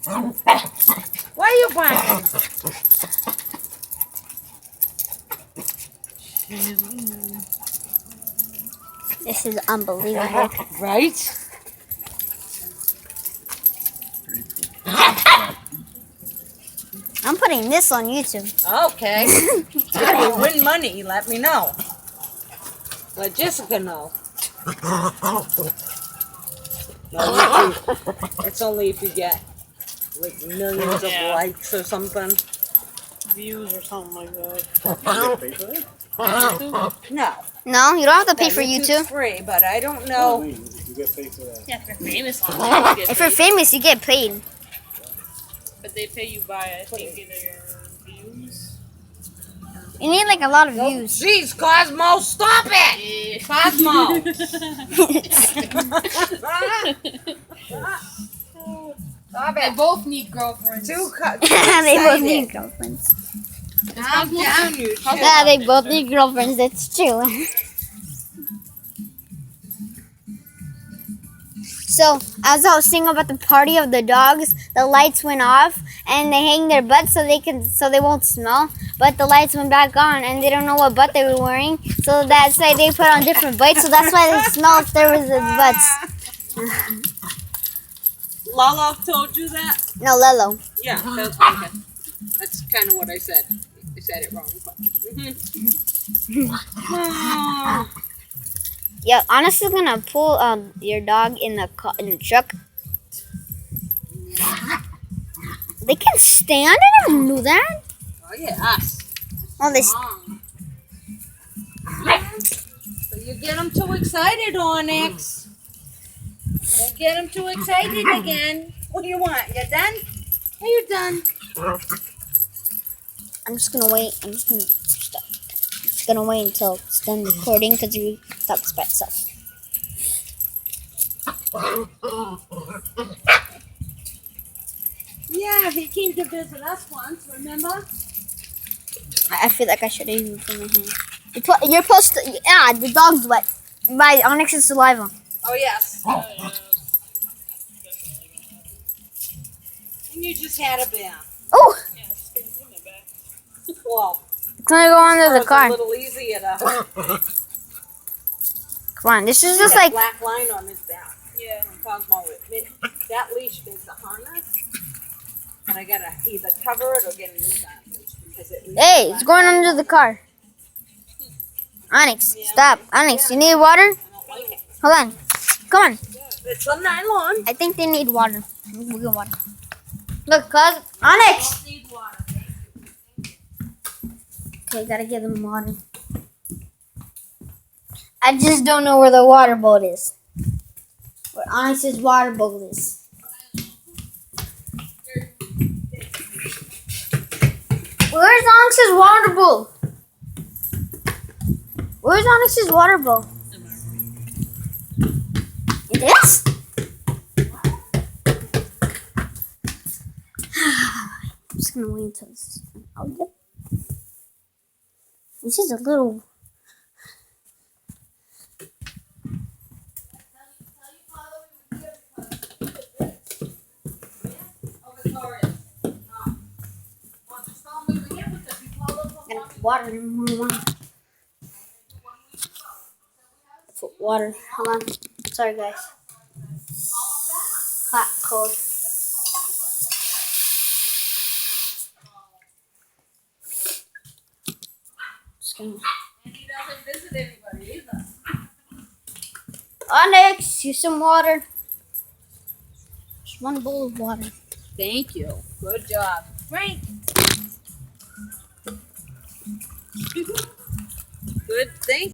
Why are you barking? This is unbelievable. Right? I'm putting this on YouTube. Okay. If you win money, let me know. Let Jessica know. No, it's only if you get like millions of likes or something. Views or something like that. No. No, you don't have to pay for YouTube's YouTube. free, but I don't know. You get paid for that. Yeah, if you're famous on there, you get If you're paid. famous, you get paid. But they pay you by, I think, either your views. You need like a lot of views. Jeez, Cosmo, stop it! Cosmo! Stop They it. both need girlfriends. Too They both need girlfriends. Calm down, you shit. Yeah, they both need girlfriends. That's true. So, as I was saying about the party of the dogs, the lights went off and they hang their butts so they won't smell. But the lights went back on and they don't know what butt they were wearing. So that's why they put on different butts. So that's why they smell if there was butts. Lala told you that? No, Lelo. Yeah, that's okay. That's kind of what I said. I said it wrong, but. Yeah, honestly, gonna pull your dog in the truck. They can stand. I never knew that. Oh yes. Oh, they. So you get them too excited, Onyx. Don't get them too excited again. What do you want? You done? Are you done? I'm just gonna wait. I'm just gonna stop. I'm just gonna wait until it's done recording because it stops by itself. Yeah, he came to visit us once, remember? I feel like I should have even put my hand. You're supposed to. Yeah, the dog's wet by Onyx's saliva. Oh, yes. And you just had a bath. Oh, Yeah, it's good in the back. Well, it's gonna go under the it's car. a little easier to Come on, this is just that like. black line on his back. Yeah. And Cosmo, that leash is a harness, but I gotta either cover it or get a new leash because it. Hey, it's going under the car. Onyx, stop. Onyx, you need water? I don't like it. Hold on. Come on. It's a nylon. I think they need water. We'll get water. Look, cuz. Onyx! Need water. Okay, gotta give them water. I just don't know where the water boat is. Where Onyx's water boat is. Where's Onyx's water boat? Where's Onyx's water boat? It is? I'm just gonna wait until this is done. Oh, yep. This is a little. Gotta put water in one. Put water. Hold on. Sorry, guys. Hot, cold. Just gonna. And he doesn't visit anybody either. Onyx, use some water. Just one bowl of water. Thank you. Good job. Frank. Good. Thank